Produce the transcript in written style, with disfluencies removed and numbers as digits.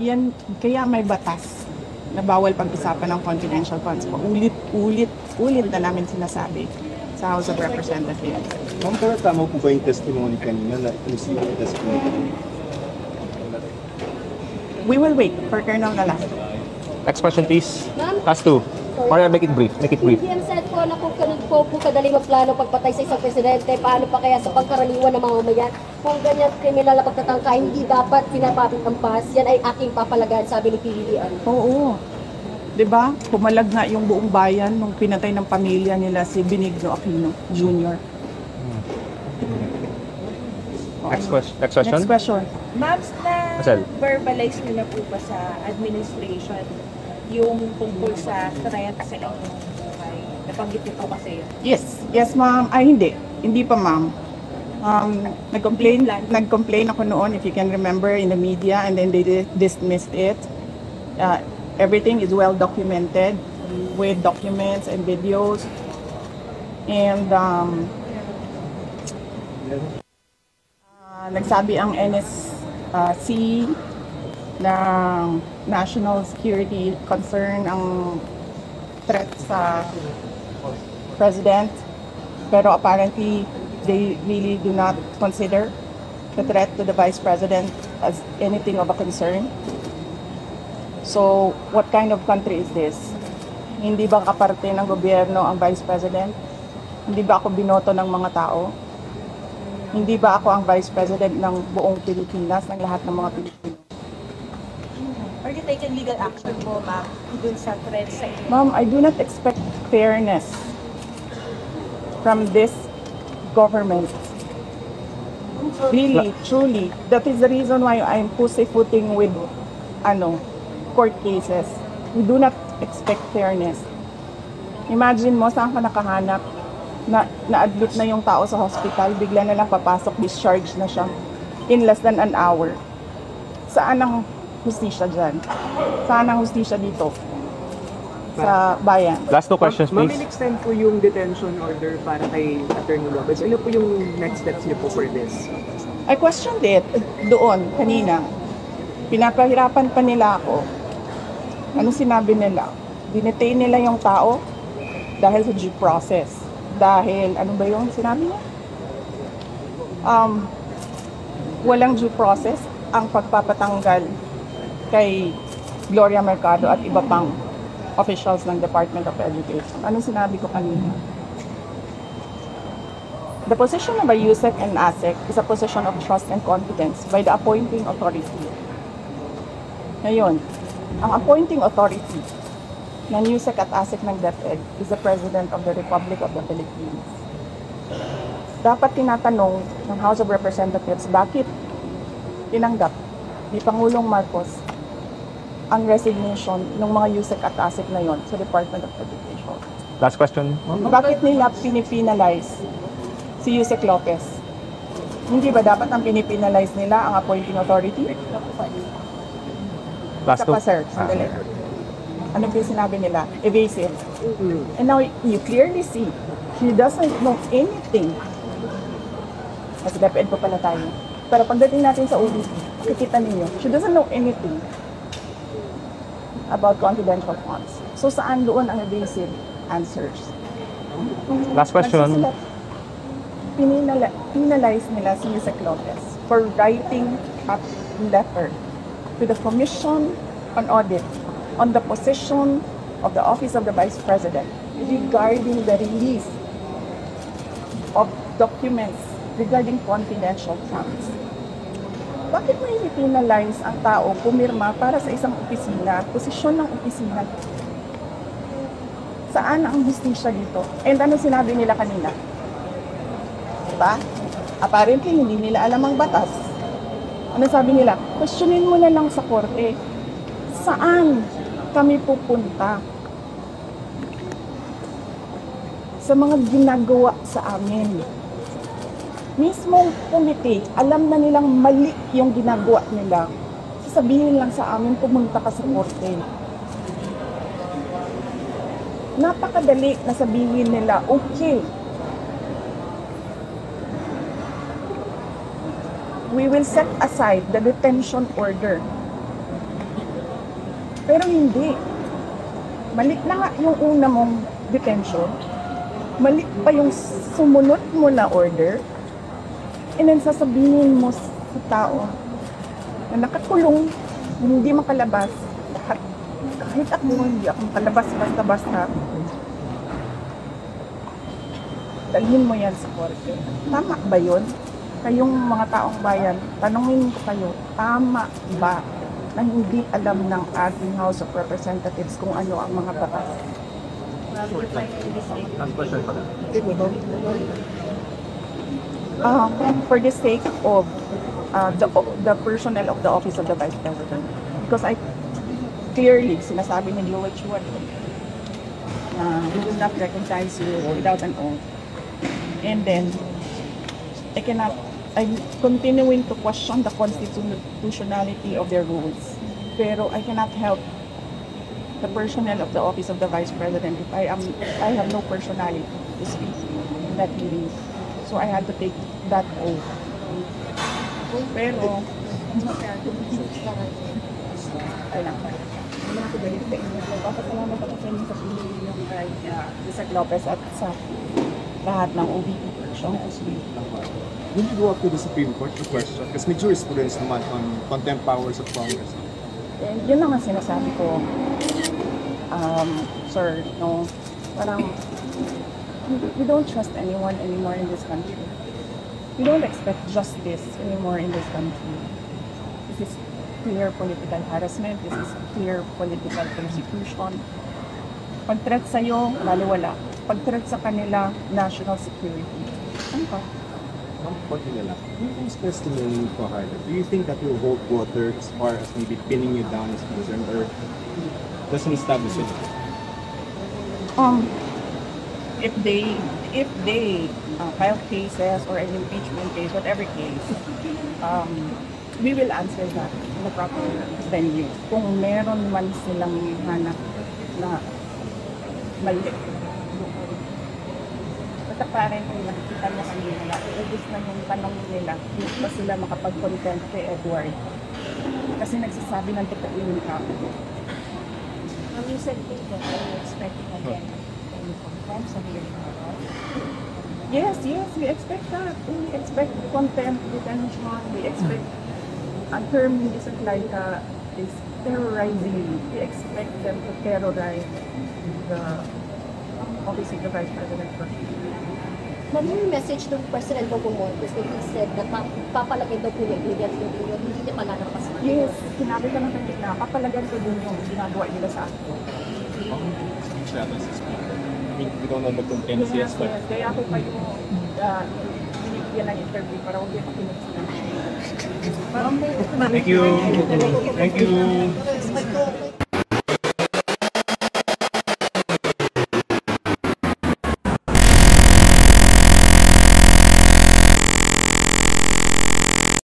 yan, kaya may batas na bawal pag-usapan ng confidential funds. Ulit na namin sinasabi sa House of Representatives. Ma'am, pero tama po ba yung testimony kanina na receive yung testimony kanina? We will wait for Colonel Nalas. Next question, please. Ma'am? Last two. Or make it brief. Make it brief. PBM said po na kung po kadali magplano pagpatay sa isang presidente, paano pa kaya sa pagkaraniwan ng mga mamayan? Kung ganyan kriminal na pagtatangka, hindi dapat pinapapit ang pas, yan ay aking papalagan, sabi ni PBM. Oo. 'Di ba? Pumalag nga yung buong bayan nung pinatay ng pamilya nila si Benigno Aquino Jr. Next question. Next question. Ma'am, Marcel. na-verbalize nyo na po ba sa administration yung tungkol sa threat sa inyong buhay? Napanggit niyo po kasi yun. Yes. Yes, ma'am. Ay, hindi. Hindi pa, ma'am. Nag-complain ako noon, if you can remember, in the media, and then they dismissed it. Everything is well documented with documents and videos. And nagsabi ang NSC na national security concern ang threat sa president, pero apparently they really do not consider the threat to the vice president as anything of a concern. So, what kind of country is this? Hindi ba kaparte ng gobyerno ang vice president? Hindi ba ako binoto ng mga tao? Hindi ba ako ang vice president ng buong Pilipinas, ng lahat ng mga Pilipino? Are you taking legal action po, ma'am, dun sa threat sa inyo? Ma'am, I do not expect fairness from this government. Really, truly. That is the reason why I'm pussyfooting with court cases. We do not expect fairness. Imagine mo, saan ka nakahanap na-admit na yung tao sa hospital, bigla na lang papasok, discharge na siya in less than an hour. Saan ang hustisya dyan? Saan ang hustisya dito? Sa bayan. Last two questions, Ma'am, please. in-extend po yung detention order para kay Attorney Lopez. Ano po yung next steps niyo po for this? I questioned it doon, kanina. Pinapahirapan pa nila ako. Ano sinabi nila? Dinetain nila yung tao dahil sa due process. Dahil, ano ba yung sinabi niya? Walang due process ang pagpapatanggal kay Gloria Mercado at iba pang officials ng Department of Education. Anong sinabi ko kanina? The position of a USEC and ASEC is a position of trust and confidence by the appointing authority. Ngayon, ang appointing authority ng USEC at ASEC ng DepEd is the President of the Republic of the Philippines. Dapat tinatanong ng House of Representatives bakit tinanggap ni Pangulong Marcos ang resignation ng mga USEC at ASEC na yon sa Department of Education. Last question. Bakit nila pinipinalize si Yusek Lopez? Hindi ba dapat ang pinipinalize nila ang appointing authority? Last two. Saka sir, sandali. Ano ba yung sinabi nila? Evasive. And now, you clearly see, she doesn't know anything. Kasi DepEd pa pala tayo. Pero pagdating natin sa ODP, makikita ninyo, she doesn't know anything about confidential funds. So saan doon ang evasive answers? Last question. Penalize nila si Yusek Lopez for writing a letter to the Commission on Audit on the position of the Office of the Vice President regarding the release of documents regarding confidential funds. Bakit may penalize ang tao pumirma para sa isang opisina, posisyon ng opisina? Saan ang justisya dito? And ano sinabi nila kanina? Diba? Apparently, hindi nila alam ang batas. Ano sabi nila? Questionin mo na lang sa korte. Saan kami pupunta? Sa mga ginagawa sa amin. Mismong committee, alam na nilang mali yung ginagawa nila. Sasabihin lang sa amin, pumunta ka sa korte. Napakadali na sabihin nila, okay, we will set aside the detention order Pero hindi. Mali na nga yung una mong detention. Mali pa yung sumunod mo na order. And then sasabihin mo sa tao na nakakulong, hindi makalabas. Kahit ako, hindi ako makalabas basta-basta. Dalhin mo yan sa korte. Tama ba yun? Kayong mga taong bayan, tanongin ko kayo, tama ba na hindi alam ng ating House of Representatives kung ano ang mga batas? Last question pala. For the sake of the personnel of the Office of the Vice President, because I clearly sinasabi ni DOH we will not recognize you without an oath. And then, I'm continuing to question the constitutionality of their rules. Pero I cannot help the personnel of the Office of the Vice President if I have no personality to speak in that meeting. So I had to take that oath. Pero, papasalamat ako sa inyo sa pinili yung kay Isaac Lopez at sa lahat ng OVP persons. Will you go up to the Supreme Court to question? Kasi may jurisprudence naman on contempt powers of Congress. And yun naman sinasabi ko, sir, no, parang we don't trust anyone anymore in this country. We don't expect justice anymore in this country. This is clear political harassment. This is clear political persecution. Pag-threat sa'yo, baliwala. Pag-threat sa kanila, national security. Ano ka? Who's testimony for Harder? Do you think that will hold water as far as maybe pinning you down is concerned, or doesn't establish it? If they file cases or an impeachment case, whatever case, we will answer that in the proper venue. Kung meron man silang hanap na mali. Basta parang kung nakikita mo kanina, ubus na yung tanong nila, hindi pa sila makapag-content kay Edward. Kasi nagsasabi ng totoo yung tao. You said that you're expecting again. Can you confirm sa hearing tomorrow? Yes, we expect that. We expect contempt, detention. We expect a term hindi sa Laika is terrorizing. We expect them to terrorize the Office of the Vice President. Ma'am, yung message ng President Bongbong Marcos when he said na papalagay daw po yung ingredients ng union, hindi niya palalapas. Yes, sinabi ka ng kanina, kapalagan ko din yung ginagawa nila sa akin. Speech levels is speaker. I mean, we don't know the competency as well. Kaya ako kayo binibigyan ng interview para huwag yung makinig sila. Thank you. Thank you.